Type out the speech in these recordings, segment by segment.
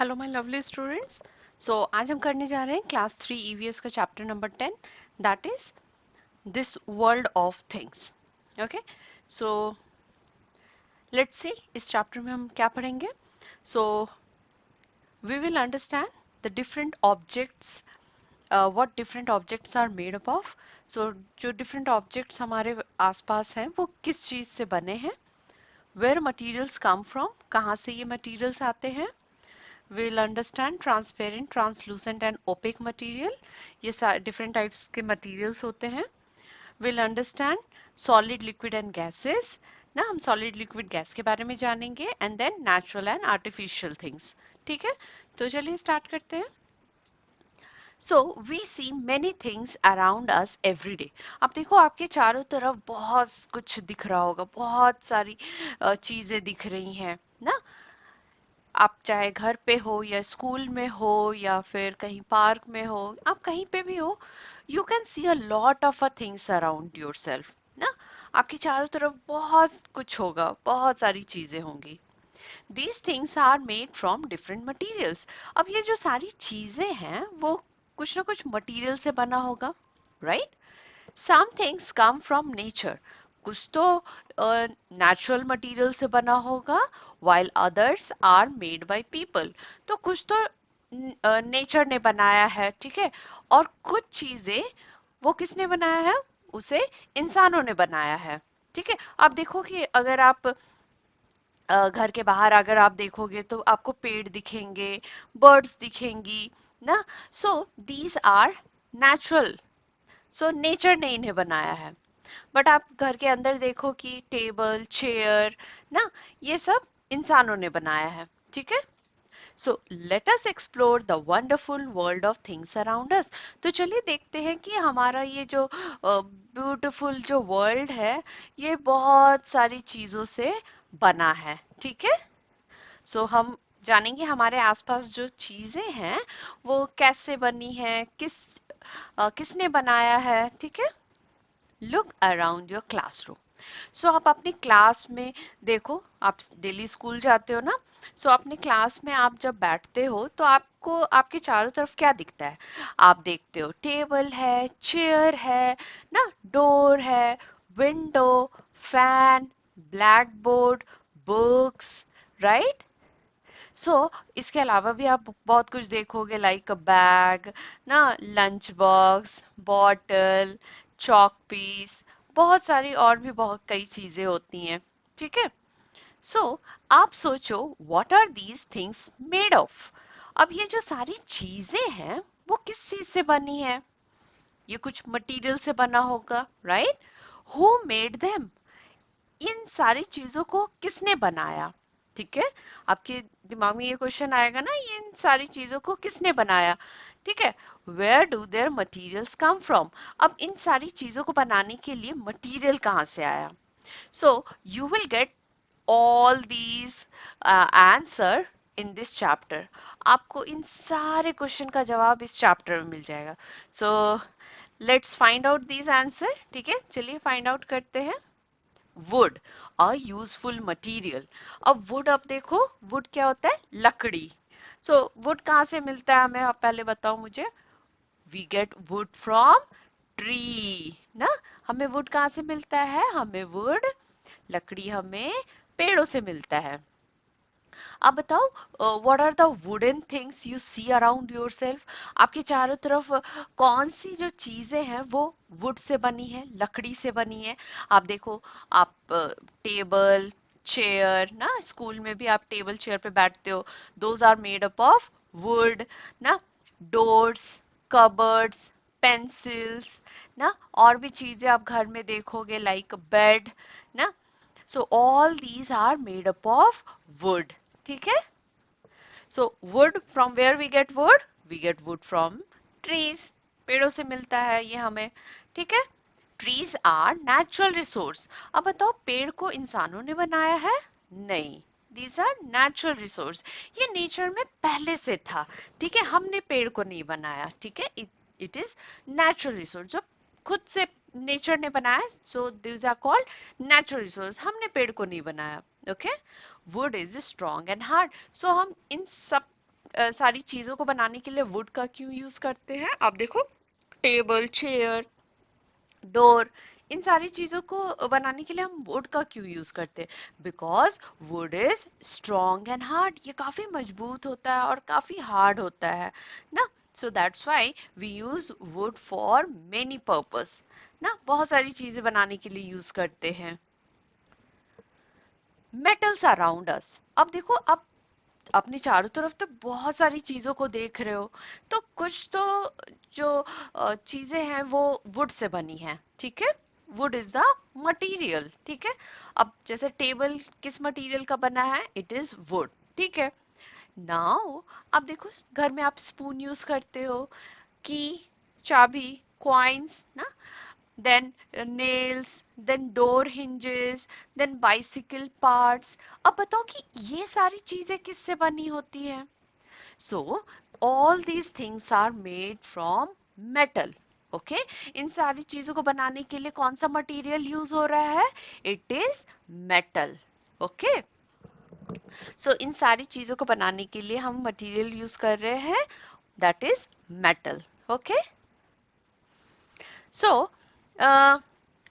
Hello my lovely students. आज हम करने जा रहे हैं क्लास 3 ईवीएस का chapter number 10, that is this world of things. Okay, so let's see इस चैप्टर में हम क्या पढ़ेंगे। So we will understand the different objects, what different objects are made up of. So जो डिफरेंट ऑब्जेक्ट्स हमारे आसपास हैं वो किस चीज़ से बने हैं, वेयर मटेरियल्स कम फ्रॉम, कहाँ से ये मटेरियल्स आते हैं। We'll understand transparent, translucent and opaque material. ये different types के materials होते हैं. We'll understand solid, liquid and gases. ना हम solid, liquid, gas के बारे में जानेंगे and then natural and artificial things. ठीक है, तो चलिए start करते हैं. So we see many things around us every day. अब देखो आपके चारों तरफ बहुत कुछ दिख रहा होगा, बहुत सारी चीजें दिख रही हैं ना। आप चाहे घर पे हो या स्कूल में हो या फिर कहीं पार्क में हो, आप कहीं पे भी हो, you can C a lot of a things around your self ना। आपके चारों तरफ बहुत कुछ होगा, बहुत सारी चीजें होंगी. These things are made from different materials. अब ये जो सारी चीजें हैं वो कुछ ना कुछ मटीरियल से बना होगा, right. Some things come from nature. कुछ तो नेचुरल मटेरियल से बना होगा, while others are made by people. तो कुछ तो नेचर ने बनाया है, ठीक है. और कुछ चीजें वो किसने बनाया है, उसे इंसानों ने बनाया है, ठीक है. आप देखो कि अगर आप घर के बाहर अगर आप देखोगे तो आपको पेड़ दिखेंगे, बर्ड्स दिखेंगी ना. So these are natural. So nature ने इन्हें बनाया है. बट आप घर के अंदर देखो कि टेबल चेयर ना, ये सब इंसानों ने बनाया है, ठीक है. So let us explore the wonderful world of things around us. तो चलिए देखते हैं कि हमारा ये जो ब्यूटीफुल जो वर्ल्ड है, ये बहुत सारी चीजों से बना है, ठीक है. सो हम जानेंगे हमारे आसपास जो चीजें हैं वो कैसे बनी है, किसने बनाया है, ठीक है. Look around your classroom. So आप अपनी क्लास में देखो, आप डेली स्कूल जाते हो ना. सो अपने क्लास में आप जब बैठते हो तो आपको आपके चारों तरफ क्या दिखता है. आप देखते हो टेबल है, चेयर है ना, डोर है, window, fan, black board, books, right. So इसके अलावा भी आप बहुत कुछ देखोगे, लाइक बैग ना, lunch box, bottle, chalk piece, बहुत सारी और भी बहुत कई चीजें होती हैं, ठीक है. सो आप सोचो, what are these things made of. अब ये जो सारी चीजें हैं वो किस चीज से बनी है. ये कुछ मटेरियल से बना होगा, राइट. Who made them. इन सारी चीजों को किसने बनाया, ठीक है. आपके दिमाग में ये क्वेश्चन आएगा ना, ये इन सारी चीजों को किसने बनाया, ठीक है. Where do their materials come from. अब इन सारी चीजों को बनाने के लिए मटेरियल कहाँ से आया. So you will get all these answer in this chapter. आपको इन सारे क्वेश्चन का जवाब इस चैप्टर में मिल जाएगा. So let's find out these answer, ठीक है. चलिए फाइंड आउट करते हैं. Would, a useful material. अब वुड, अब देखो वुड क्या होता है, लकड़ी. सो वुड कहाँ से मिलता है हमें, आप पहले बताओ मुझे. We get wood from tree ना. हमें वुड कहाँ से मिलता है, हमें वुड, लकड़ी हमें पेड़ों से मिलता है. अब बताओ, what are the wooden things you see around yourself. आपके चारों तरफ कौन सी जो चीजें हैं वो वुड से बनी है, लकड़ी से बनी है. आप देखो, आप टेबल चेयर ना, स्कूल में भी आप टेबल चेयर पे बैठते हो, those are made up of wood ना. डोर्स, कबर्ड्स, पेंसिल्स ना, और भी चीजें आप घर में देखोगे लाइक बेड ना. So all these are made up of wood. ठीक है. So wood, from where we get wood? We get wood from trees. पेड़ों से मिलता है ये हमें, ठीक है. Trees are natural resource. अब बताओ, पेड़ को इंसानों ने बनाया है, नहीं. These are natural resource. ये नेचर में पहले से था, ठीक है. हमने पेड़ को नहीं बनाया, ठीक है. It is natural resource, जो खुद से नेचर ने बनाया. So these are called natural resource. हमने पेड़ को नहीं बनाया, okay. Wood is strong and hard. So हम इन सब सारी चीजों को बनाने के लिए वुड का क्यों यूज करते हैं? आप देखो, टेबल, चेयर, डोर, इन सारी चीजों को बनाने के लिए हम वुड का क्यों यूज करते हैं? Because would is strong and hard, ये काफी मजबूत होता है और काफी हार्ड होता है ना। So that's why we use wood for many purpose ना, बहुत सारी चीजें बनाने के लिए यूज करते हैं। मेटल्स अराउंड अस, अब देखो, अब अपने चारों तरफ तो बहुत सारी चीजों को देख रहे हो, तो कुछ तो जो चीजें हैं वो वुड से बनी हैं, ठीक है। वुड इज द मटेरियल, ठीक है। अब जैसे टेबल किस मटेरियल का बना है? इट इज वुड, ठीक है। नाउ अब देखो, घर में आप स्पून यूज करते हो, की, चाबी, कॉइन्स ना, then nails, then door hinges, then bicycle parts। अब बताओ कि ये सारी चीजें किससे बनी होती हैं? So all these things are made from metal। Okay in सारी चीजों को बनाने के लिए कौन सा मटेरियल यूज हो रहा है? It is metal. ओके, सो इन सारी चीजों को बनाने के लिए हम मटेरियल यूज कर रहे हैं, that is metal. Okay, so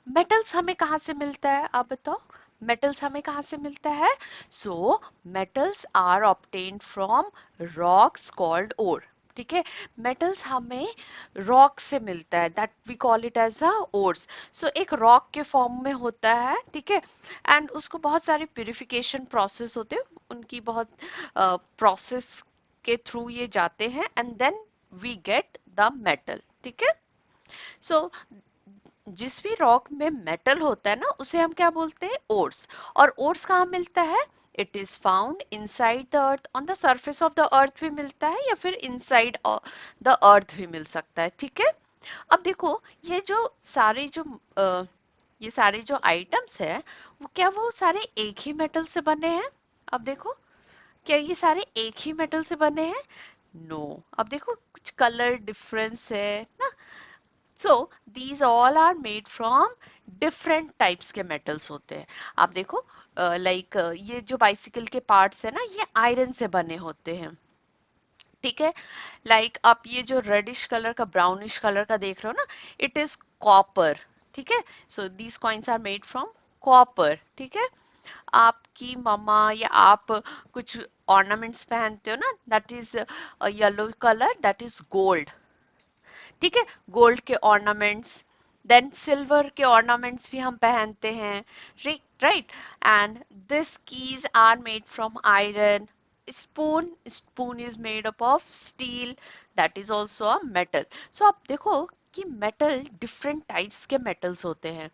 metals हमें कहाँ से मिलता है? आप बताओ, मेटल्स हमें कहाँ से मिलता है? So metals are obtained from rocks called ore, ठीक है। मेटल्स हमें रॉक से मिलता है, that we call it as a ores. So एक रॉक के फॉर्म में होता है, ठीक है, एंड उसको बहुत सारे प्यूरिफिकेशन प्रोसेस होते हैं, उनकी बहुत प्रोसेस के थ्रू ये जाते हैं, and then we get the metal, ठीक है। सो जिस भी रॉक में मेटल होता है ना, उसे हम क्या बोलते हैं? ओर्स। और ओर्स कहाँ मिलता है? It is found inside the earth, on the surface of the earth भी मिलता है, या फिर इनसाइड द अर्थ भी मिल सकता है, ठीक है। अब देखो, ये जो सारे जो ये सारे जो आइटम्स है, वो क्या वो सारे एक ही मेटल से बने हैं? अब देखो, क्या ये सारे एक ही मेटल से बने हैं? नो। अब देखो, कुछ कलर डिफरेंस है ना। So these all are made from different types के मेटल्स होते हैं। आप देखो, लाइक ये जो बाइसिकल के पार्ट्स है ना, ये आयरन से बने होते हैं, ठीक है। लाइक आप ये जो रेडिश कलर का, ब्राउनिश कलर का देख रहे हो ना, इट इज कॉपर, ठीक है। So these coins are made from copper, ठीक है। आपकी मम्मा या आप कुछ ऑर्नामेंट्स पहनते हो ना, that is yellow colour, that is gold, ठीक है। गोल्ड के ऑर्नामेंट्स, देन सिल्वर के ऑर्नामेंट्स भी हम पहनते हैं, right. And this keys are made from iron. Spoon is made up of steel, that is also a metal. So आप देखो कि मेटल डिफरेंट टाइप्स के मेटल्स होते हैं,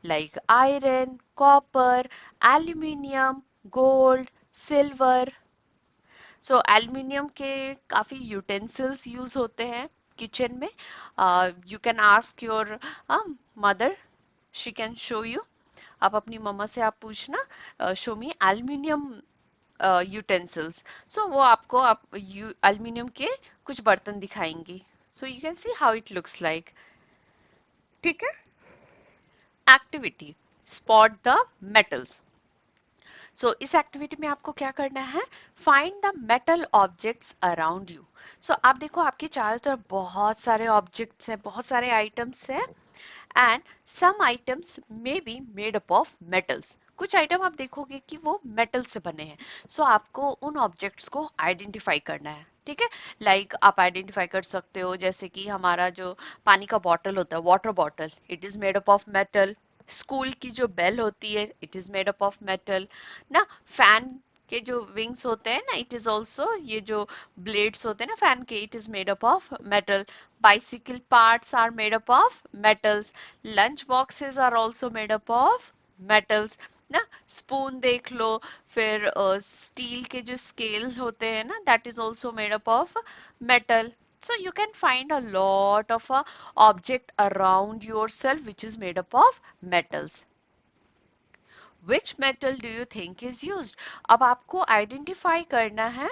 like iron, copper, aluminium, gold, silver. So aluminium के काफ़ी utensils use होते हैं किचन में। You can ask your mother, she can show you. आप अपनी मम्मा से आप पूछना, show me aluminium utensils. So वो आपको आप एल्युमिनियम के कुछ बर्तन दिखाएंगी, so you can see how it looks like, ठीक है। Activity, spot the metals. So इस एक्टिविटी में आपको क्या करना है? Find the metal objects around you. So आप देखो, आपके चारों तरफ बहुत सारे ऑब्जेक्ट्स हैं, बहुत सारे आइटम्स हैं, and some items may be made up of metals. कुछ आइटम आप देखोगे कि वो मेटल से बने हैं। सो आपको उन ऑब्जेक्ट्स को आइडेंटिफाई करना है, ठीक है। लाइक आप आइडेंटिफाई कर सकते हो, जैसे कि हमारा जो पानी का बॉटल होता है, water bottle, it is made up of metal. School की जो बेल होती है, it is made up of metal ना। फैन के जो विंग्स होते हैं ना, इट इज ऑल्सो, ये जो ब्लेड्स होते हैं ना फैन के, it is made up of metal. bicycle parts are made up of metals। lunch boxes are also made up of metals ना। स्पून देख लो, फिर स्टील के जो स्केल्स होते हैं ना, that is also made up of metal. So you can find a lot of object around yourself which is made up of metals। Which metal do you think is used? अब आपको identify करना है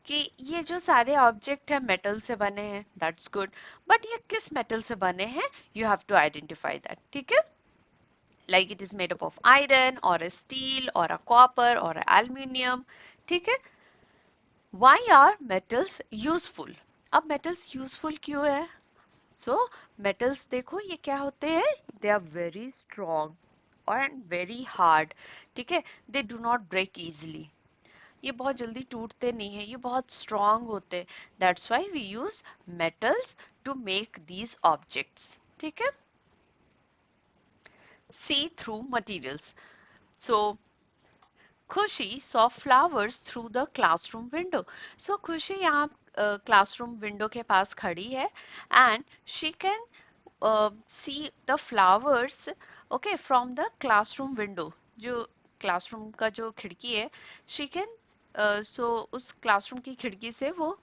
कि ये जो सारे object है metal से बने हैं, दैट्स गुड, बट ये किस मेटल से बने हैं? You have to identify that, ठीक है। Like it is made up of iron और स्टील और अ कॉपर और एल्यूमिनियम, ठीक है। Why are metals useful? अब metals useful क्यों है? So metals देखो ये क्या होते हैं? They are very strong and very hard. ठीक है? They do not break easily. ये बहुत जल्दी टूटते नहीं है, ये बहुत स्ट्रांग होते हैं. That's why we use metals to make these objects. ठीक है? See through materials. So Khushi saw flowers through the classroom window. So Khushi यहाँ classroom window के पास खड़ी है and she can see the flowers okay from the classroom window. जो classroom का जो खिड़की है she can so उस classroom की खिड़की से वो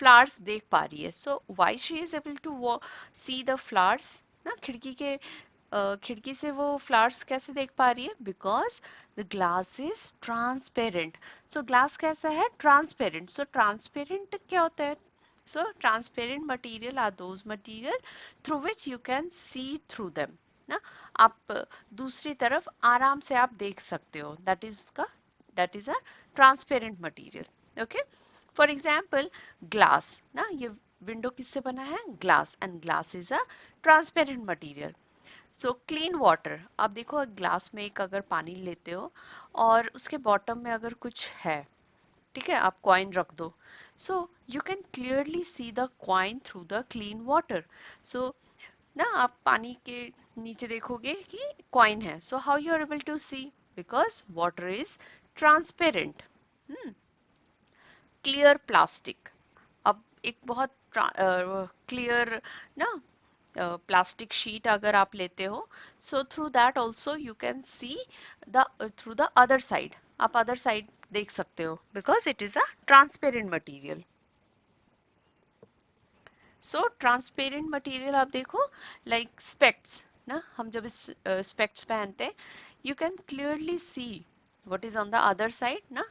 flowers देख पा रही है. So why she is able to see the flowers? ना खिड़की से वो फ्लावर्स कैसे देख पा रही है? Because the glass is transparent. So glass कैसा है? ट्रांसपेरेंट. सो ट्रांसपेरेंट क्या होता है? So transparent material are those material through which you can see through them. ना आप दूसरी तरफ आराम से आप देख सकते हो. That is a transparent material. Okay, for example glass. ना ये विंडो किससे बना है? Glass. And glass is a transparent material. So clean water. आप देखो ग्लास में एक अगर पानी लेते हो और उसके बॉटम में अगर कुछ है, ठीक है, आप कॉइन रख दो. So you can clearly see the coin through the clean water. So ना आप पानी के नीचे देखोगे कि कॉइन है. So how you are able to see? Because water is transparent. Clear plastic. अब एक बहुत क्लियर ना प्लास्टिक शीट अगर आप लेते हो, so through that also you can see the through the other side. आप अदर साइड देख सकते हो because it is a transparent material. So transparent material आप देखो लाइक स्पेक्ट्स. ना हम जब स्पेक्ट्स पहनते हैं you can clearly C what is on the other side na.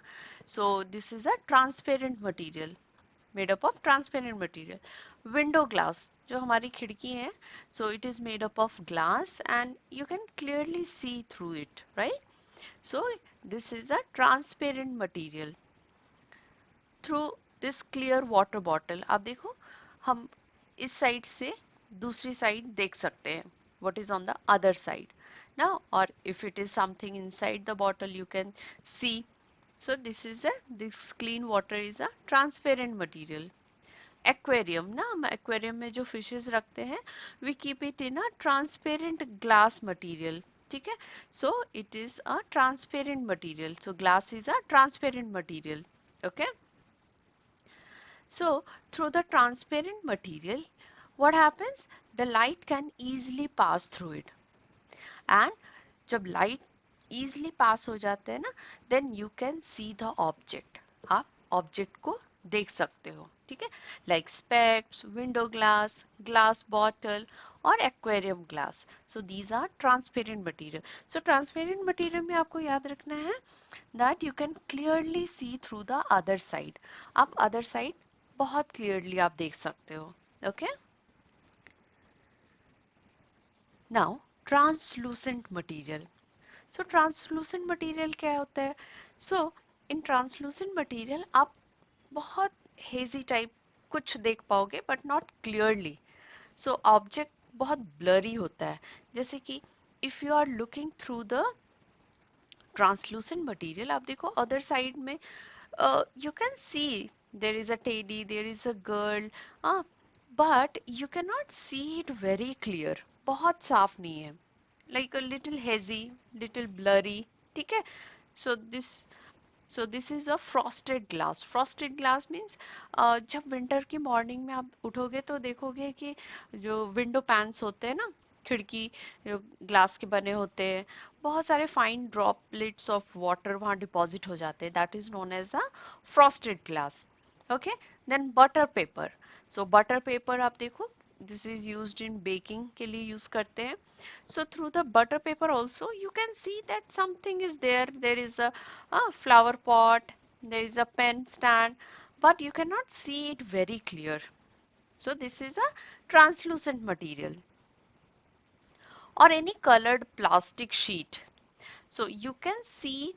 So this is a transparent material, made up of transparent material. Window glass जो हमारी खिड़की है, so it is made up of glass and you can clearly see through it, right? So this is a transparent material. Through this clear water bottle आप देखो हम इस side से दूसरी साइड देख सकते हैं what is on the other side now, or if it is something inside the bottle you can see. So this clean water is a transparent material. Aquarium. ना हम एक्वेरियम में जो फिशेस रखते हैं we keep it in a transparent glass material. ठीक है, so it is a transparent material. So glass is a transparent material. Okay, so through the transparent material what happens? The light can easily pass through it. And जब light easily pass हो जाते हैं ना then you can see the object. आप object को देख सकते हो. ठीक है, like specs, window glass, glass bottle और aquarium glass. So these are transparent material. So transparent material में आपको याद रखना है that you can clearly see through the other side. आप अदर साइड बहुत क्लियरली आप देख सकते हो. Okay, now translucent material. सो ट्रांसलूसेंट मटेरियल क्या होता है? सो इन ट्रांसलूसेंट मटेरियल आप बहुत हेजी टाइप कुछ देख पाओगे but not clearly. So object बहुत ब्लरी होता है. जैसे कि if you are looking through the translucent material आप देखो अदर साइड में you can see there is a teddy, there is a girl, but you cannot see it very clear. बहुत साफ नहीं है, like a little hazy, little blurry. ठीक है, so this is a frosted glass. Frosted glass means जब winter की morning में आप उठोगे तो देखोगे कि जो विंडो पैन्स होते हैं ना, खिड़की जो ग्लास के बने होते हैं, बहुत सारे फाइन ड्रॉपलेट्स ऑफ वाटर वहाँ डिपॉजिट हो जाते हैं. That is known as a frosted glass. Okay, then butter paper. So butter paper आप देखो this is used in baking के लिए यूज करते हैं. So through the butter paper also you can see that something is there. There is a flower pot, there is a pen stand, but you cannot see it very clear. So this is a translucent material. Or any colored plastic sheet. So you can see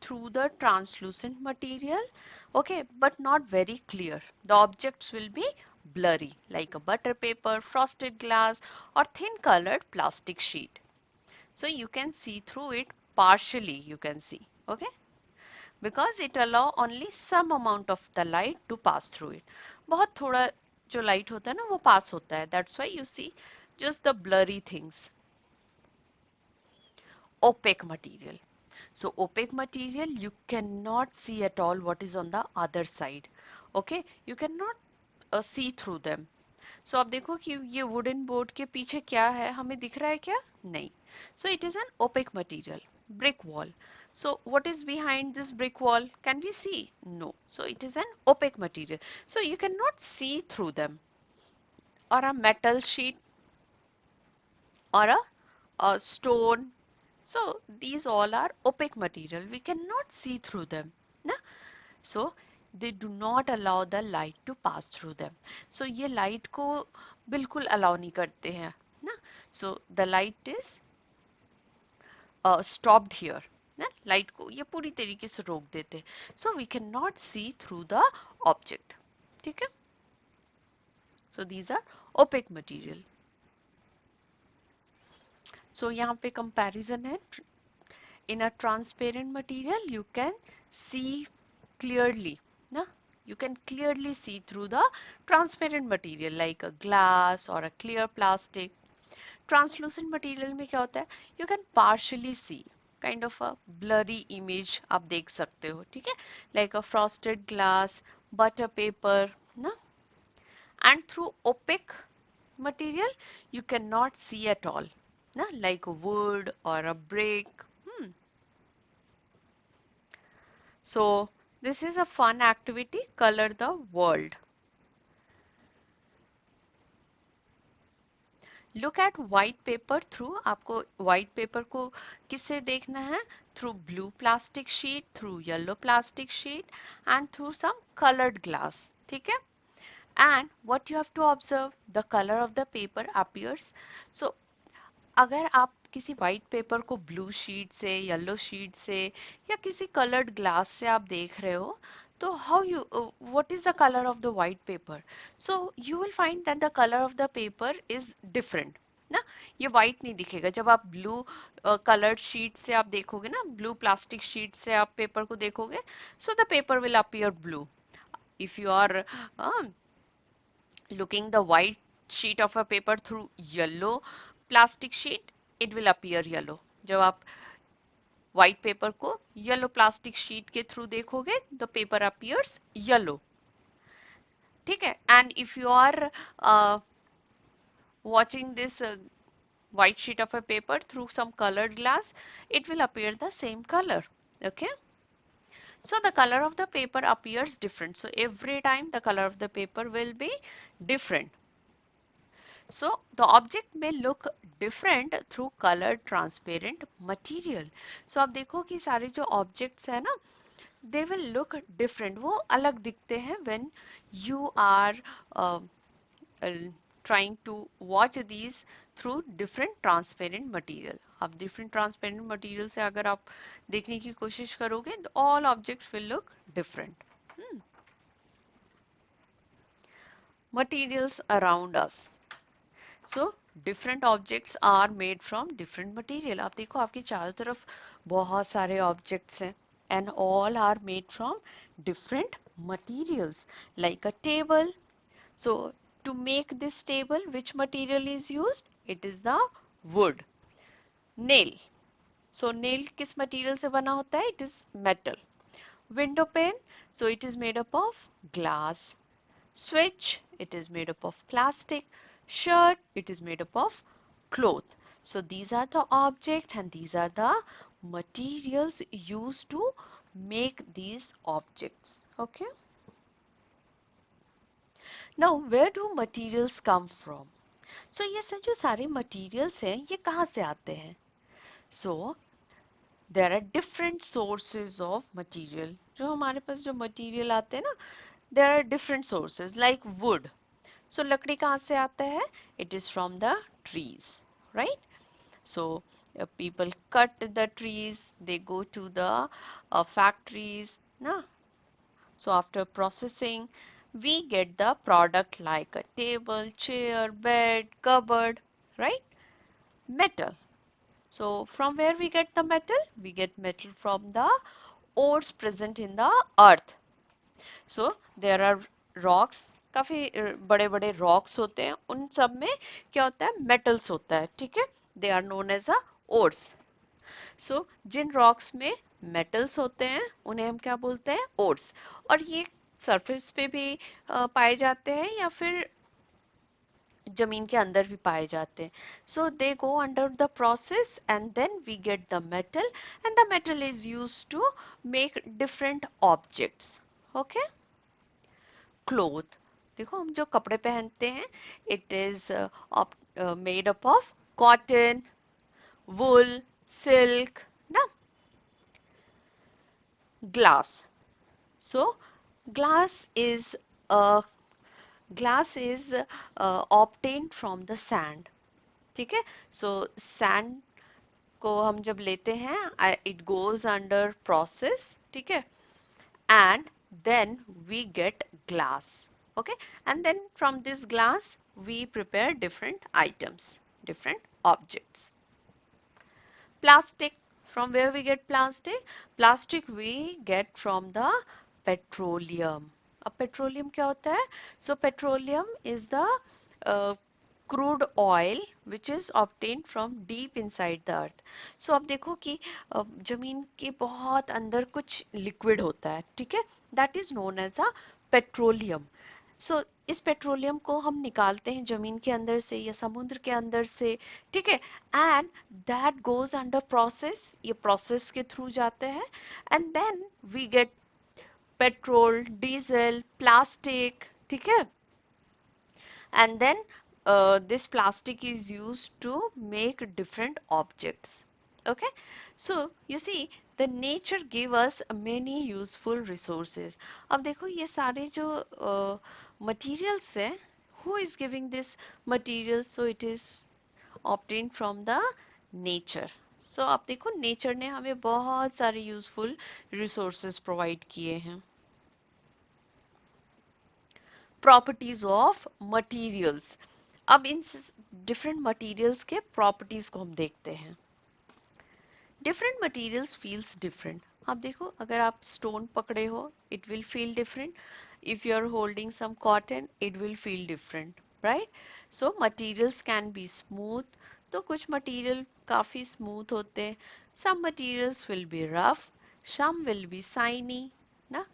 through the translucent material, okay, but not very clear. The objects will be blurry, like a butter paper, frosted glass, or thin colored plastic sheet. So you can see through it partially, you can see, okay, because it allow only some amount of the light to pass through it. बहुत थोड़ा जो light होता है ना वो pass होता है. That's why you see just the blurry things. Opaque material. So opaque material, you cannot see at all what is on the other side. Okay, you cannot see through them. So आप देखो कि ये wooden board के पीछे क्या है, हमें दिख रहा है क्या? नहीं. So it is an opaque material. Brick wall. So what is behind this brick wall? Can we see? No. So it is an opaque material. So you cannot see through them. Or a metal sheet or a stone. So these all are opaque material. We cannot see through them. Na? So they do not allow the light to pass through them. So ये light को बिल्कुल allow नहीं करते हैं ना. So the light is stopped here. ना light को ये पूरी तरीके से रोक देते हैं. So we cannot see through the object. ठीक है? So these are opaque material. So यहाँ पे comparison है. In a transparent material you can see clearly. Na? You can clearly see through the transparent material like a glass or a clear plastic. Translucent material में क्या होता है? You can partially see kind of a blurry image आप देख सकते हो, ठीक है? Like a frosted glass, butter paper, ना? And through opaque material you cannot see at all, na? Like a wood or a brick. So this is a fun activity, color the world. Look at white paper through, आपको white paper को किससे देखना है? Through blue plastic sheet, through yellow plastic sheet and through some colored glass. ठीक है? And what you have to observe, the color of the paper appears. So अगर आप किसी वाइट पेपर को ब्लू शीट से, येलो शीट से या किसी कलर्ड ग्लास से आप देख रहे हो, तो how you what is the colour of the white paper? So you will find that the colour of the paper is different ना. ये वाइट नहीं दिखेगा. जब आप ब्लू कलर्ड शीट से आप देखोगे ना, ब्लू प्लास्टिक शीट से आप पेपर को देखोगे, so the paper will appear blue. If you are looking the white sheet of a paper through yellow plastic sheet, it will appear yellow. जब आप white paper को yellow plastic sheet के through देखोगे, the paper appears yellow. ठीक है? And if you are watching this white sheet of a paper through some colored glass, it will appear the same color. Okay? So the color of the paper appears different. So every time the color of the paper will be different. So the object may look different through colored transparent material. So आप देखो कि सारे जो objects है ना, they will look different. वो अलग दिखते हैं when you are uh, uh, trying to watch these through different transparent material. अब different transparent material से अगर आप देखने की कोशिश करोगे, all objects will look different. Materials around us. So different objects are made from different material. आप देखो आपकी चारों तरफ बहुत सारे objects हैं and all are made from different materials like a table. So to make this table, which material is used? It is the wood. Nail. So nail किस material से बना होता है? It is metal. Window pane. So it is made up of glass. Switch, it is made up of plastic. Shirt, it is made up of cloth. So these are the objects and these are the materials used to make these objects. Okay. Now where do materials come from? So ये सब जो सारे materials हैं ये कहाँ से आते हैं? So there are different sources of material. जो हमारे पास जो material आते हैं ना, there are different sources like wood. So लकड़ी कहाँ से आता है? It is from the trees, right? So people cut the trees, they go to the factories, na? So after processing, we get the product like a table, chair, bed, cupboard, right? Metal. So from where we get the metal? We get metal from the ores present in the earth. So there are rocks, काफी बड़े बड़े rocks होते हैं, उन सब में क्या होता है? Metals होता है, ठीक है? They are known as a ores. So Jin rocks में metals होते हैं उन्हें हम क्या बोलते हैं? Ores. और ये surface पे भी पाए जाते हैं या फिर जमीन के अंदर भी पाए जाते हैं. So they go under the process and then we get the metal and the metal is used to make different objects. Okay? Cloth. देखो हम जो कपड़े पहनते हैं it is made up of cotton, wool, silk, ना? Glass. So glass is uh, obtained from the sand. ठीक है? So sand को हम जब लेते हैं it goes under process, ठीक है? And then we get glass. Okay? And then from this glass we prepare different items, different objects. Plastic. From where we get plastic? Plastic we get from the petroleum. अब petroleum क्या होता है? So petroleum is the uh, crude oil which is obtained from deep inside the earth. So अब देखो कि जमीन के बहुत अंदर कुछ liquid होता है, ठीक है? That is known as a petroleum. सो इस पेट्रोलियम को हम निकालते हैं जमीन के अंदर से या समुद्र के अंदर से, ठीक है? And that goes under process, ये प्रोसेस के थ्रू जाते हैं and then we get petrol, diesel, plastic, ठीक है? And then this plastic is used to make different objects. Okay, so you see the nature give us many useful resources. अब देखो ये सारे जो materials है, who is giving this materials? So it is obtained from the nature. So आप देखो nature ने हमें बहुत सारे useful resources provide किए हैं. Properties of materials. अब इन डिफरेंट मटेरियल्स के प्रॉपर्टीज को हम देखते हैं. Different materials feels different. अब देखो अगर आप स्टोन पकड़े हो it will feel different. If you are holding some cotton it will feel different, right? So materials can be smooth. तो कुछ मटेरियल काफ़ी स्मूथ होते हैं. Some materials will be rough, some will be shiny, ना?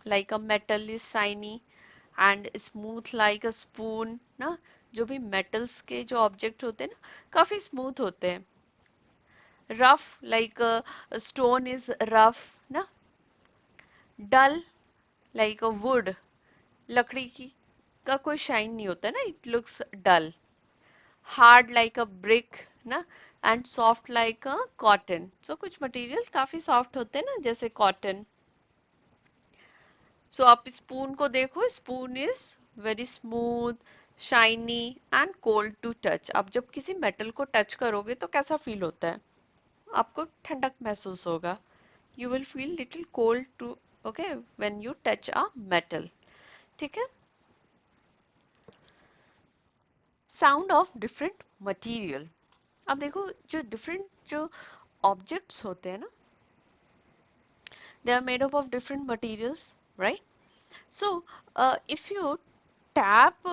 Like a metal is shiny and smooth like a spoon, ना? जो भी metals के जो ऑब्जेक्ट होते हैं ना काफी स्मूथ होते हैं. Rough like stone is rough, ना? डल लाइक अ वुड, लकड़ी की का कोई शाइन नहीं होता ना, it looks dull. Hard like a brick, ना? And soft like a cotton. So कुछ मटेरियल काफी सॉफ्ट होते हैं ना जैसे कॉटन. सो आप स्पून को देखो, spoon is very smooth, shiny and cold to touch. आप जब किसी मेटल को टच करोगे तो कैसा फील होता है? आपको ठंडक महसूस होगा. You will feel little cold too, okay, when you touch a metal, ठीक है? Sound of different material. अब देखो जो डिफरेंट जो ऑब्जेक्ट्स होते हैं ना, they are made up of different materials, right? So if you tap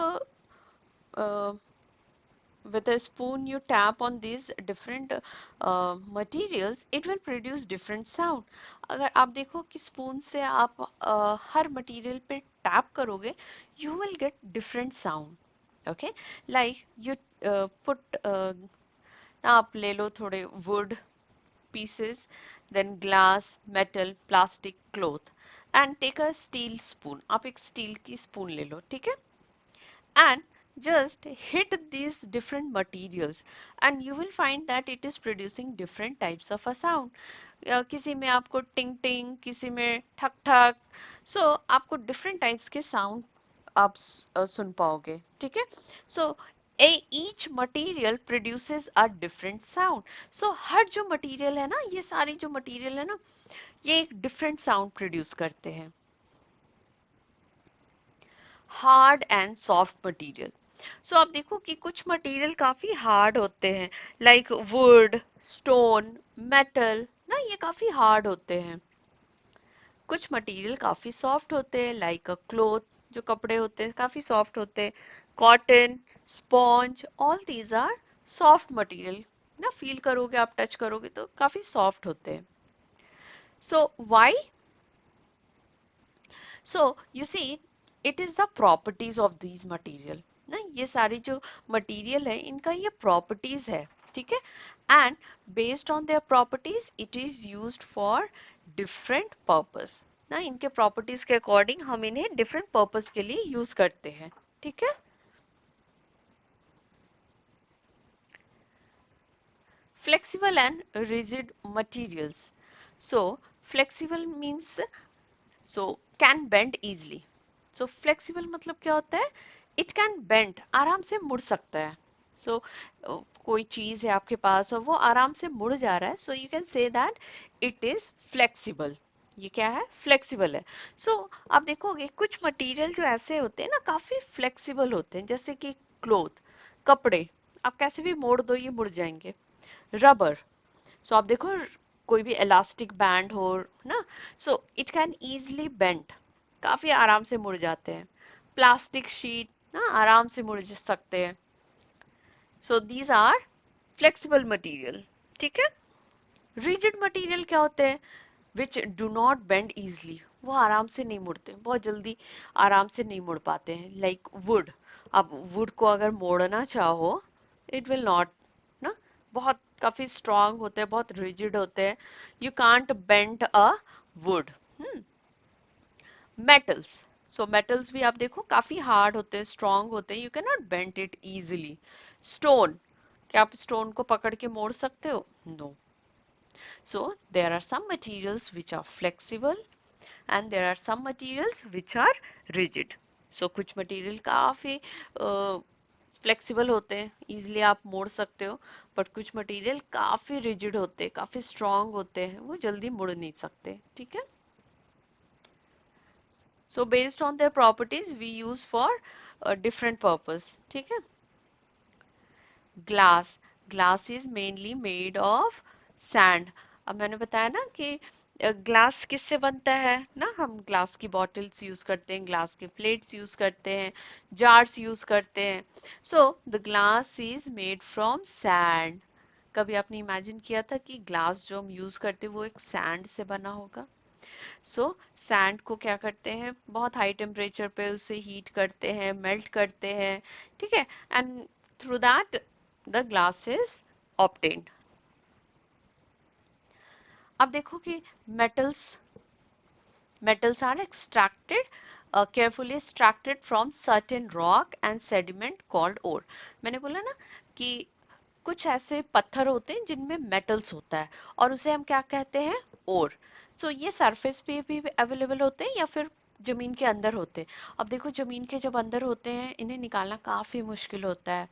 with a spoon, you tap on these different materials, it will produce different sound. अगर आप देखो कि स्पून से आप हर मटेरियल पे टैप करोगे you will get different sound. Okay, like you put आप ले लो थोड़े wood pieces, then glass, metal, plastic, cloth and take a steel spoon. आप एक स्टील की स्पून ले लो, ठीक है? And just hit these different materials and you will find that it is producing different types of a sound. किसी में आपको टिंग टिंग, किसी में ठक ठक. सो आपको different types के sound आप सुन पाओगे, ठीक है? सो each material produces a different sound. So हर जो material है ना, ये सारी जो material है ना, ये एक different sound produce करते हैं. Hard and soft material. So आप देखो कि कुछ material काफी hard होते हैं, like wood, stone, metal, ना ये काफी hard होते हैं. कुछ मटेरियल काफी सॉफ्ट होते हैं, लाइक अ क्लोथ, जो कपड़े होते हैं काफी सॉफ्ट होते हैं. Cotton, sponge, all these are soft material. ना फील करोगे, आप टच करोगे तो काफी सॉफ्ट होते हैं. So why? So you see, it is the properties of these material. ना ये सारी जो मटेरियल है इनका ये प्रॉपर्टीज है, ठीक है. And based on their properties it is used for different purpose. ना इनके प्रॉपर्टीज के अकॉर्डिंग हम इन्हें डिफरेंट पर्पस के लिए यूज करते हैं, ठीक है. Flexible and rigid materials. So flexible means so can bend easily. So flexible मतलब क्या होता है? It can bend, आराम से मुड़ सकता है. So कोई चीज है आपके पास और वो आराम से मुड़ जा रहा है, so you can say that it is flexible. ये क्या है? फ्लेक्सिबल है. सो आप देखोगे कुछ मटेरियल जो ऐसे होते हैं ना, काफी फ्लेक्सिबल होते हैं, जैसे कि क्लोथ, कपड़े, आप कैसे भी मोड़ दो ये मुड़ जाएंगे. रबर, सो आप देखो कोई भी इलास्टिक बैंड हो ना, so it can easily bend, काफी आराम से मुड़ जाते हैं. प्लास्टिक शीट ना आराम से मुड़ सकते हैं. So these are flexible material, ठीक है. रिजिड मटेरियल क्या होते हैं? Which do not bend easily, वो आराम से नहीं मुड़ते, बहुत जल्दी आराम से नहीं मुड़ पाते हैं. लाइक वुड, अब वुड को अगर मोड़ना चाहो, इट विल नॉट, ना, बहुत काफी स्ट्रांग होते हैं, बहुत रिजिड होते हैं. You can't bend a would. Metals, so metals भी आप देखो काफी हार्ड होते हैं, स्ट्रांग होते हैं, you can not bend it easily. Stone, क्या आप स्टोन को पकड़ के मोड़ सकते हो? No. So there are some materials which are flexible and there are some materials which are rigid. So कुछ material काफी फ्लेक्सिबल होते हैं, इजीली आप मोड़ सकते हो, बट कुछ मटेरियल काफी रिजिड होते हैं, काफी स्ट्रांग होते हैं, वो जल्दी मुड़ नहीं सकते, ठीक है. So based on their properties we use for different purpose, ठीक है. Glass, glass is mainly made of sand. अब मैंने बताया ना कि ग्लास किससे बनता है ना, हम ग्लास की बॉटल्स यूज करते हैं, ग्लास के प्लेट्स यूज करते हैं, जार्स यूज करते हैं. So the glass is made from sand. कभी आपने इमेजिन किया था कि ग्लास जो हम यूज करते हैं वो एक सैंड से बना होगा? सो सैंड को क्या करते हैं, बहुत हाई टेम्परेचर पे उसे हीट करते हैं, मेल्ट करते हैं, ठीक है. And through that the glass is obtained. अब देखो कि metals, metals are extracted, carefully extracted from certain rock and sediment called ore. मैंने बोला ना कि कुछ ऐसे पत्थर होते हैं जिनमें मेटल्स होता है और उसे हम क्या कहते हैं? ओर. सो ये सरफेस पे भी अवेलेबल होते हैं या फिर जमीन के अंदर होते हैं. अब देखो जमीन के जब अंदर होते हैं इन्हें निकालना काफी मुश्किल होता है.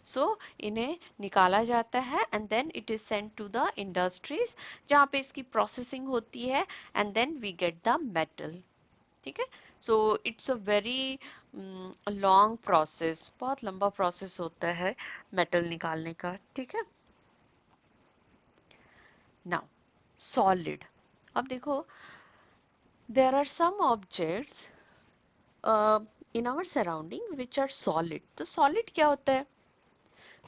सो इन्हें निकाला जाता है and then it is sent to the industries जहाँ पे इसकी प्रोसेसिंग होती है and then we get the metal, ठीक है. So it's a very long process, बहुत लंबा प्रोसेस होता है मेटल निकालने का, ठीक है. नाउ सॉलिड, अब देखो there are some objects in our surrounding which are solid. तो सॉलिड क्या होता है?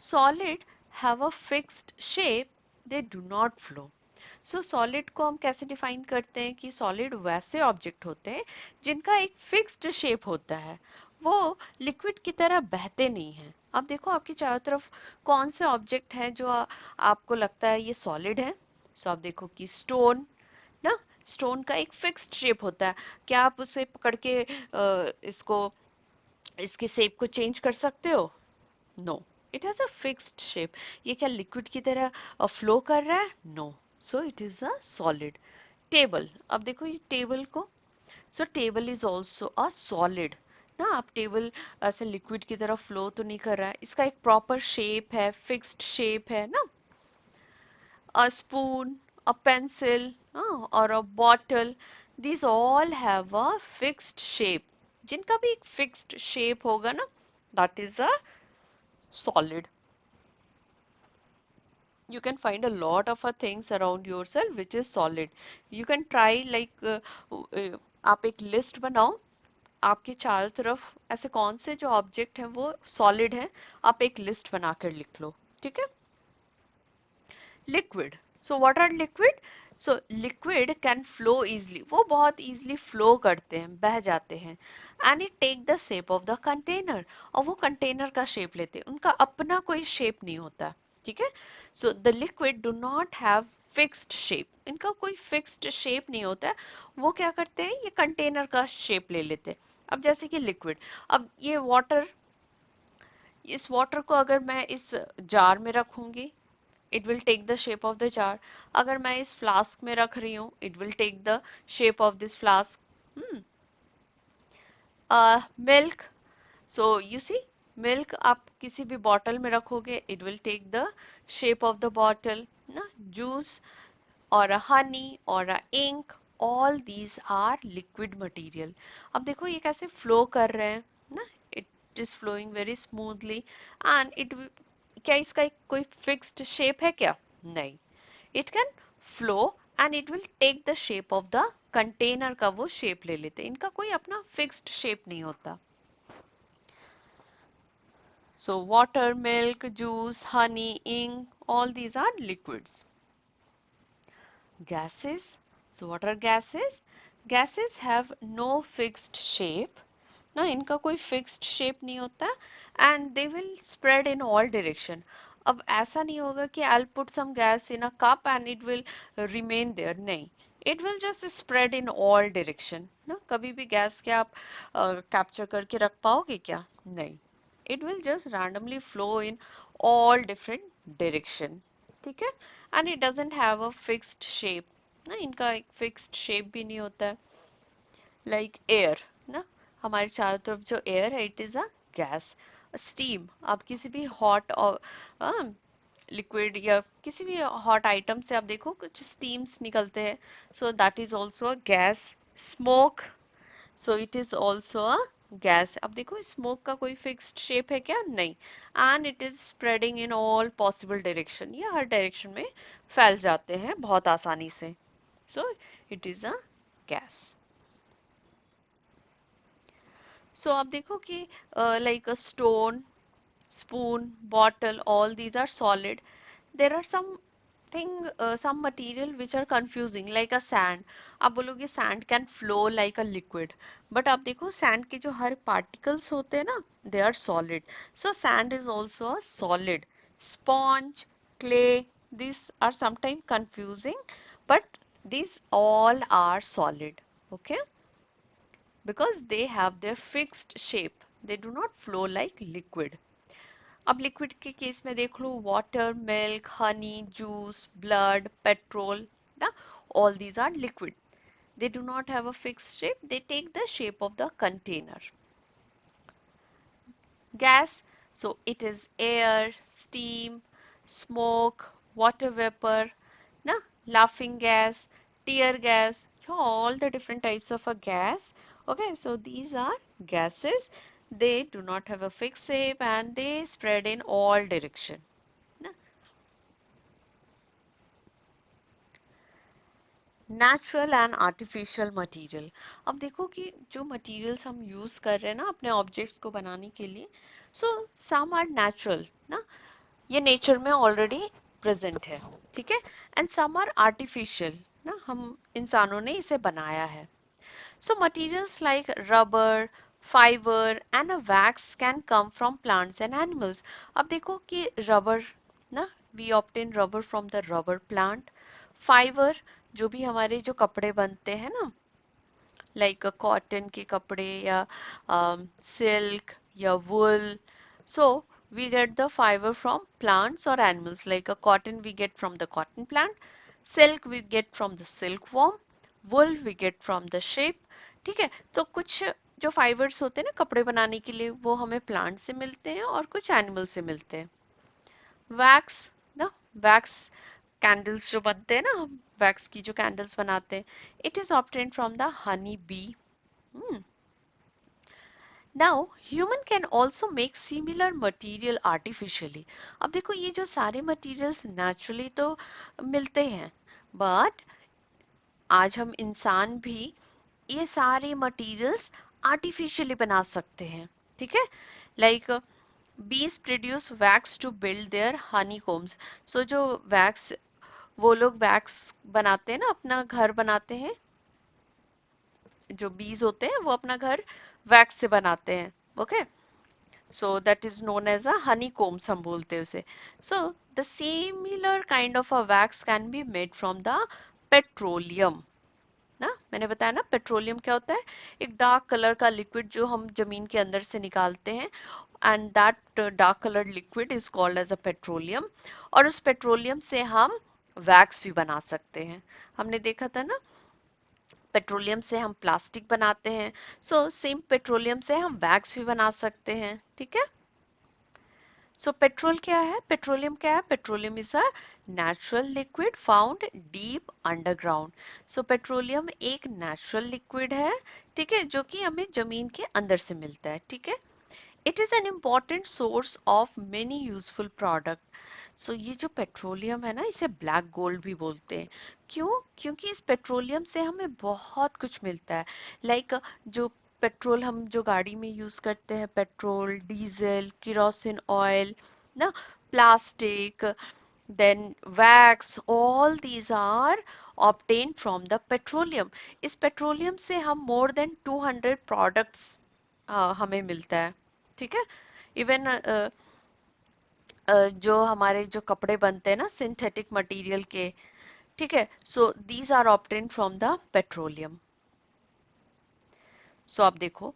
Solid have a fixed shape, they do not flow. So solid को हम कैसे डिफाइन करते हैं कि सॉलिड वैसे ऑब्जेक्ट होते हैं जिनका एक फिक्स्ड शेप होता है, वो लिक्विड की तरह बहते नहीं हैं. अब देखो आपकी चारों तरफ कौन से ऑब्जेक्ट हैं जो आपको लगता है ये सॉलिड है. सो आप देखो कि स्टोन, ना, स्टोन का एक फिक्स्ड शेप होता है, क्या आप उसे पकड़ के इसको, इसके शेप को चेंज कर सकते हो? No. It has a fixed shape. ये क्या लिक्विड की तरह फ्लो कर रहा है? No. So it is a solid. Table, अब देखो ये टेबल को, so table is also a solid. ना, आप टेबल ऐसे लिक्विड की तरह फ्लो तो नहीं कर रहा है, इसका एक प्रॉपर शेप है, फिक्स्ड शेप है ना. A spoon, a pencil, or a bottle, these all have a fixed shape. जिनका भी एक fixed shape होगा ना, that is a solid. You can find a lot of things around yourself which is solid. You can try like आप एक list बनाओ, आपके चारों तरफ ऐसे कौन से जो ऑब्जेक्ट हैं वो सॉलिड हैं, आप एक लिस्ट बनाकर लिख लो. ठीक है. Liquid. So what are liquid? So liquid can flow easily, वो बहुत इजली फ्लो करते हैं, बह जाते हैं. And it take the shape of the container, और वो कंटेनर का शेप लेते हैं, उनका अपना कोई शेप नहीं होता. ठीक है. So the liquid do not have fixed shape, इनका कोई फिक्स्ड शेप नहीं होता है. वो क्या करते हैं, ये कंटेनर का शेप ले लेते हैं. अब जैसे कि लिक्विड, अब ये वाटर, इस वाटर को अगर मैं इस जार में रखूंगी, it will take the shape of the jar. अगर मैं इस फ्लास्क में रख रही हूँ, it will take the shape of this flask. Milk. So you see, milk आप किसी भी बॉटल में रखोगे, it will take the shape of the bottle. ना, juice or a honey or a ink, all these are liquid material. अब देखो ये कैसे फ्लो कर रहे हैं ना, it is flowing very smoothly and क्या इसका एक कोई फिक्स्ड शेप है क्या? नहीं. It can flow and it will take the shape of the container का वो शेप ले लेते हैं, इनका कोई अपना फिक्स्ड शेप नहीं होता. So water, milk, juice, honey, ink, all these are liquids. Gases. So what are gases? Gases have no fixed shape. ना, इनका कोई फिक्स्ड शेप नहीं होता. And they will spread in all direction. अब ऐसा नहीं होगा कि I put some gas in a cup and it will remain there. नहीं, it will just spread in all direction. ना, कभी भी गैस क्या आप कैप्चर करके रख पाओगे क्या? नहीं. It will just randomly flow in all different direction. ठीक है. And it doesn't have a fixed shape. ना, इनका एक फिक्स्ड शेप भी नहीं होता है. लाइक एयर ना, हमारे चारों तरफ जो एयर है, it is a gas. Steam, आप किसी भी हॉट लिक्विड या किसी भी हॉट आइटम से आप देखो कुछ स्टीम्स निकलते हैं, so that is also a gas. Smoke, so it is also a gas. अब देखो स्मोक का कोई फिक्स्ड शेप है क्या? नहीं. And it is spreading in all possible direction, ये हर डायरेक्शन में फैल जाते हैं बहुत आसानी से. So it is a gas. So आप देखो कि like a stone, spoon, bottle, all these are solid. There are some material which are confusing like a sand. आप बोलोगे sand can flow like a liquid, but आप देखो sand के जो हर particles होते हैं ना, they are solid. So sand is also a solid. Sponge, clay, these are sometimes confusing, but these all are solid. Okay, because they have their fixed shape. They do not flow like liquid. अब liquid के case में देख लो, water, milk, honey, juice, blood, petrol ना, all these are liquid. They do not have a fixed shape. They take the shape of the container. Gas, so it is air, steam, smoke, water vapor, na, laughing gas, tear gas, all the different types of a gas. Okay, so these are gases. They do not have a fixed shape and they spread in all direction. ना. Natural and artificial material. अब देखो कि जो materials हम use कर रहे हैं ना अपने ऑब्जेक्ट्स को बनाने के लिए, सो सम आर नेचुरल ना, ये नेचर में ऑलरेडी प्रेजेंट है. ठीक है. एंड सम आर आर्टिफिशियल ना, हम इंसानों ने इसे बनाया है. So materials like rubber, fibre and a wax can come from plants and animals. अब देखो कि रबर ना, we obtain rubber from the rubber plant. Fibre, जो भी हमारे जो कपड़े बनते हैं ना, लाइक कॉटन के कपड़े या सिल्क या वुल, सो we get the fiber from plants or animals. Like a cotton we get from the cotton plant, silk we get from the silkworm, wool we get from the sheep. ठीक है. तो कुछ जो fibres होते हैं ना कपड़े बनाने के लिए, वो हमें प्लांट से मिलते हैं और कुछ एनिमल से मिलते हैं। वैक्स ना, वैक्स कैंडल्स जो बनते हैं ना, हम वैक्स की जो कैंडल्स बनाते हैं, it is obtained from the honey bee. Now human can also make similar material artificially. अब देखो ये जो सारे मटीरियल्स नेचुरली तो मिलते हैं, बट आज हम इंसान भी ये सारे मटेरियल्स आर्टिफिशियली बना सकते हैं। ठीक है, like bees produce wax to build their honeycombs. So जो वैक्स, वो लोग वैक्स बनाते हैं ना, अपना घर बनाते हैं, जो बीज होते हैं वो अपना घर वैक्स से बनाते हैं। Okay, so that is known as a honeycombs हम बोलते हैं उसे। so the similar kind of a wax can be made from the petroleum ना। मैंने बताया ना पेट्रोलियम क्या होता है, एक डार्क कलर का लिक्विड जो हम जमीन के अंदर से निकालते हैं, and that dark coloured liquid is called as a petroleum. और उस पेट्रोलियम से हम वैक्स भी बना सकते हैं। हमने देखा था ना, पेट्रोलियम से हम प्लास्टिक बनाते हैं, सो सेम पेट्रोलियम से हम वैक्स भी बना सकते हैं। ठीक है, सो पेट्रोल क्या है, पेट्रोलियम क्या है, petroleum is a natural liquid found deep underground. So petroleum एक नेचुरल लिक्विड है, ठीक है, जो कि हमें जमीन के अंदर से मिलता है। ठीक है, it is an important source of many useful product. So ये जो पेट्रोलियम है ना, इसे ब्लैक गोल्ड भी बोलते हैं। क्यों? क्योंकि इस पेट्रोलियम से हमें बहुत कुछ मिलता है। लाइक जो पेट्रोल हम जो गाड़ी में यूज करते हैं, पेट्रोल, डीजल, किरोसिन ऑयल ना, plastic, then wax, all these are obtained from the petroleum। इस पेट्रोलियम से हम मोर देन 200 प्रोडक्ट्स हमें मिलता है। ठीक है, इवन जो हमारे जो कपड़े बनते हैं ना सिंथेटिक मटेरियल के, ठीक है, so these are obtained from the petroleum. So आप देखो,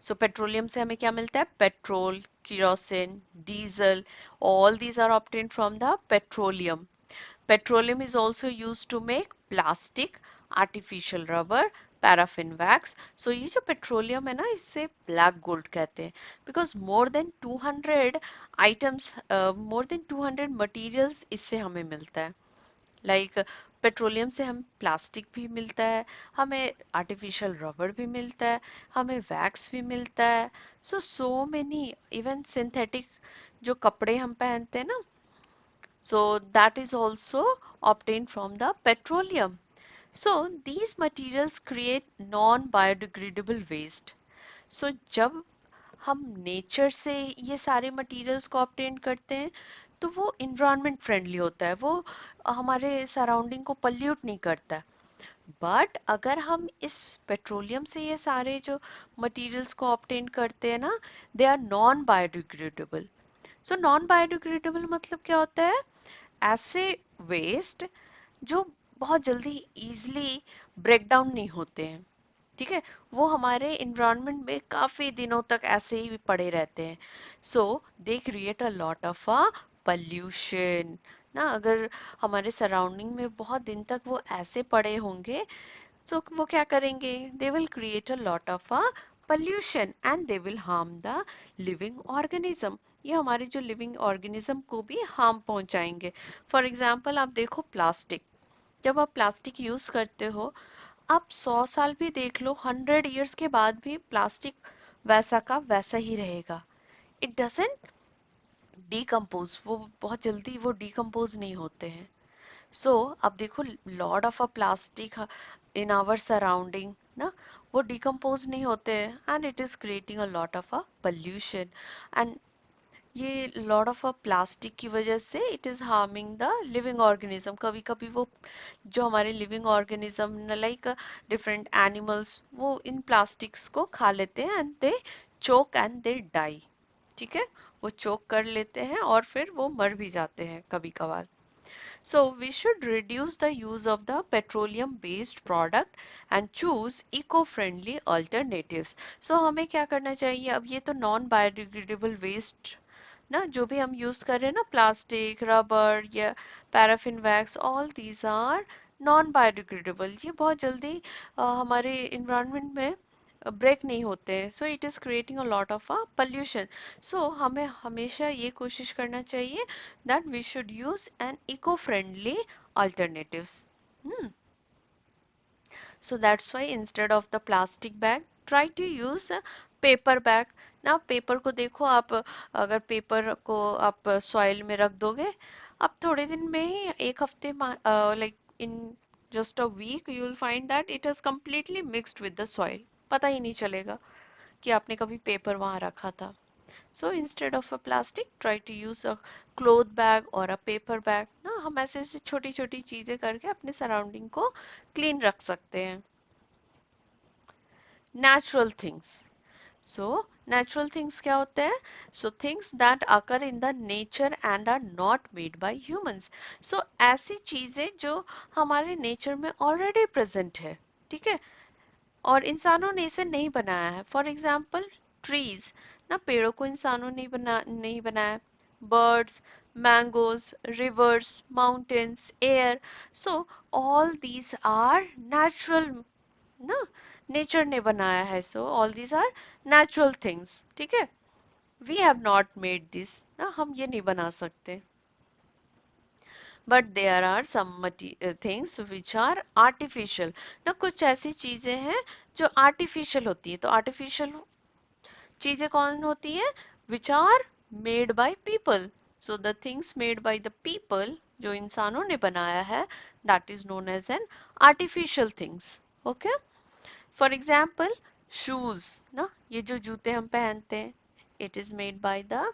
सो पेट्रोलियम से हमें क्या मिलता है, petrol, kerosene, diesel, all these are obtained from the petroleum. Petroleum is also used to make plastic, artificial rubber, paraffin wax। So ये जो petroleum है ना, इससे ब्लैक गोल्ड कहते हैं, because more than 200 items, more than 200 materials इससे हमें मिलता है। लाइक पेट्रोलियम से हम प्लास्टिक भी मिलता है, हमें आर्टिफिशियल रबर भी मिलता है, हमें वैक्स भी मिलता है। सो मेनी, इवन सिंथेटिक जो कपड़े हम पहनते हैं ना, so that is also obtained from the petroleum। So these materials create non-biodegradable waste। So जब हम नेचर से ये सारे मटेरियल्स को ऑब्टेन करते हैं, तो वो इन्वायरमेंट फ्रेंडली होता है, वो हमारे सराउंडिंग को पल्यूट नहीं करता है। बट अगर हम इस पेट्रोलियम से ये सारे जो मटेरियल्स को ऑब्टेन करते हैं ना, they are non biodegradable. So non biodegradable मतलब क्या होता है, ऐसे वेस्ट जो बहुत जल्दी इजीली ब्रेक डाउन नहीं होते हैं। ठीक है, वो हमारे इन्वायरमेंट में काफी दिनों तक ऐसे ही पड़े रहते हैं। So they create a lot of a pollution ना। अगर हमारे सराउंडिंग में बहुत दिन तक वो ऐसे पड़े होंगे, तो वो क्या करेंगे, they will create a lot of a pollution and they will harm the living organism। ये हमारे जो लिविंग ऑर्गेनिज्म को भी हार्म पहुंचाएंगे। फॉर एग्जाम्पल आप देखो प्लास्टिक, जब आप प्लास्टिक यूज करते हो, आप 100 साल भी देख लो, 100 ईयर्स के बाद भी प्लास्टिक वैसा का वैसा ही रहेगा। इट डजेंट डीकम्पोज, वो बहुत जल्दी वो डीकम्पोज नहीं होते हैं। सो अब देखो, lot of uh plastic in our surrounding ना, वो डिकम्पोज नहीं होते हैं, and it is creating a lot of a pollution. And ये लॉट ऑफ अ प्लास्टिक की वजह से it is harming the living organism. कभी कभी वो जो हमारे living organism like different animals, वो इन प्लास्टिक्स को खा लेते हैं and they choke and they die. ठीक है, वो चोक कर लेते हैं और फिर वो मर भी जाते हैं कभी कभार। So we should reduce the use of the petroleum based product and choose eco-friendly alternatives। So हमें क्या करना चाहिए, अब ये तो नॉन बायोडिग्रेडेबल वेस्ट ना, जो भी हम यूज कर रहे हैं ना, प्लास्टिक, रबर या paraffin wax, all these are non biodegradable. ये बहुत जल्दी हमारे इन्वायरमेंट में ब्रेक नहीं होते हैं, so it is creating a lot of a pollution. So हमें हमेशा ये कोशिश करना चाहिए that we should use an eco friendly alternatives. Hmm. So that's why instead of the plastic bag, try to use a paper bag. ना paper को देखो आप, अगर पेपर को आप सॉइल में रख दोगे, आप थोड़े दिन में ही, एक हफ्ते, like in just a week you will find that it has completely mixed with the soil. पता ही नहीं चलेगा कि आपने कभी पेपर वहां रखा था. So instead of a plastic, try to use a cloth bag or a paper bag. ना हम ऐसे ऐसे छोटी छोटी चीजें करके अपने सराउंडिंग को क्लीन रख सकते हैं. Natural things. So natural things क्या होते हैं? So things that occur in the nature and are not made by humans. So ऐसी चीजें जो हमारे नेचर में ऑलरेडी प्रेजेंट है, ठीक है, और इंसानों ने इसे नहीं बनाया है. फॉर एग्जाम्पल ट्रीज, ना पेड़ों को इंसानों ने नहीं बनाया. Birds, mangoes, rivers, mountains, air, so all these are natural, ना नेचर ने बनाया है. So all these are natural things, ठीक है. We have not made this, ना हम ये नहीं बना सकते. But there are some things which are artificial, ना कुछ ऐसी चीजें हैं जो आर्टिफिशियल होती है. तो आर्टिफिशियल चीजें कौन होती है? Which are made by people. So the things made by the people, जो इंसानों ने बनाया है, that is known as an artificial things. Okay. For example shoes, ना ये जो जूते हम पहनते हैं, it is made by the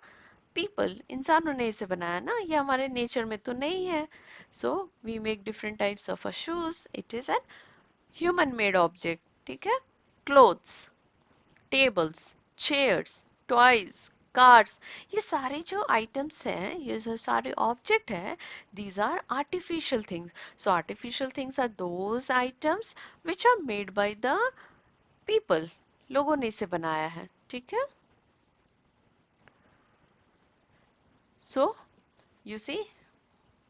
people. इंसानों ने इसे बनाया ना, ये हमारे नेचर में तो नहीं है. So we make different types of a shoes, it is an human made object, ठीक है. Clothes, tables, chairs, toys, cars, ये सारे जो आइटम्स हैं, ये जो सारे ऑब्जेक्ट हैं, these are artificial things. So artificial things are those items which are made by the people. लोगों ने इसे बनाया है, ठीक है. सो you see,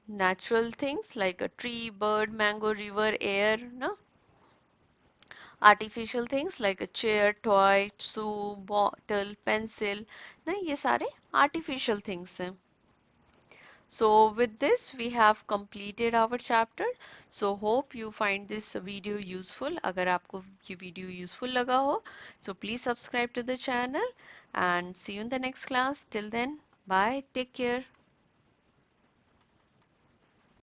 natural things like a tree, bird, mango, river, air, no? Artificial things like a chair, toy, shoe, bottle, pencil, ना ये सारे artificial things हैं. So with this we have completed our chapter. So hope you find this video useful. अगर आपको ये video useful लगा हो, so please subscribe to the channel and see you in the next class. Till then, bye, take care.